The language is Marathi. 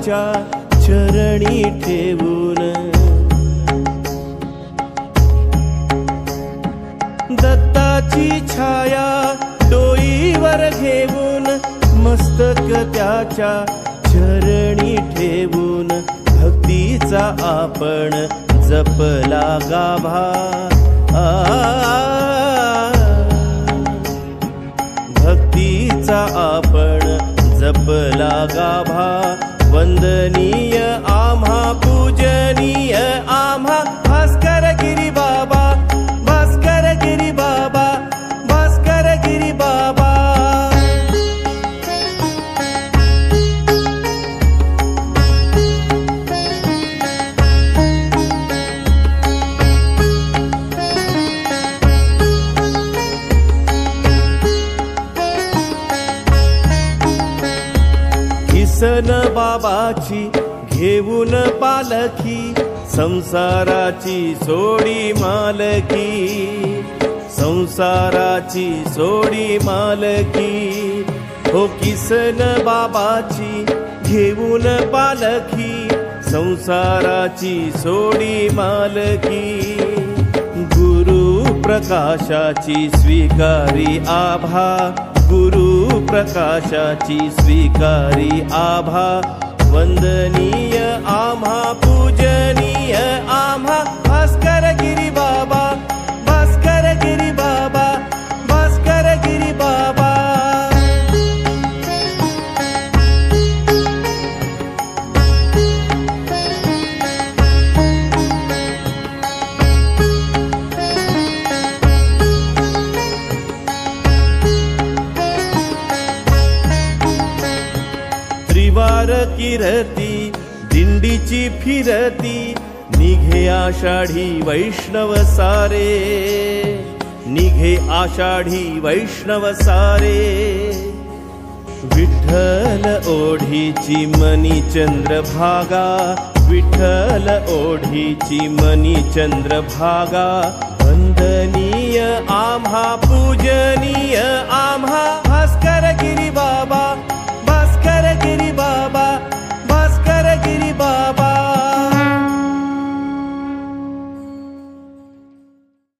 त्याच्या चरणी ठेवून, दत्ताची छाया डोईवर घेऊन, मस्तक त्याच्या चरणी ठेवून, भक्तीचा आपण जपला गाभा, भक्तीचा आपण जपला गाभा, वंदनीय आम्हा पूजनीय आम्हा भास्कर गिरी बाबा, भास्कर गिरी बाबा, भास्कर गिरी बाबा। किसन बाबाची घेऊन पालखी, संसाराची सोडी मालकी, संसाराची सोडी मालकी, हो किसन बाबाची घेऊन पालखी, संसाराची सोडी मालकी, गुरु प्रकाशाची स्वीकारी आभा, गुरु प्रकाशाची स्वीकारी आभा, वंदनीय आम्हा पूजनीय आम्हा भास्कर गिरी बाबा, भास्कर गिरी बाबा, भास्कर गिरी बाबा। त्रिवार किरती दिंडीची फिरती, निघे आषाढी वैष्णव सारे, निघे आषाढी वैष्णव सारे, विठ्ठल ओढीची मनी चंद्रभागा, विठ्ठल ओढीची मनी चंद्रभागा, वंदनीय आम्हा पूजनीय आम्हा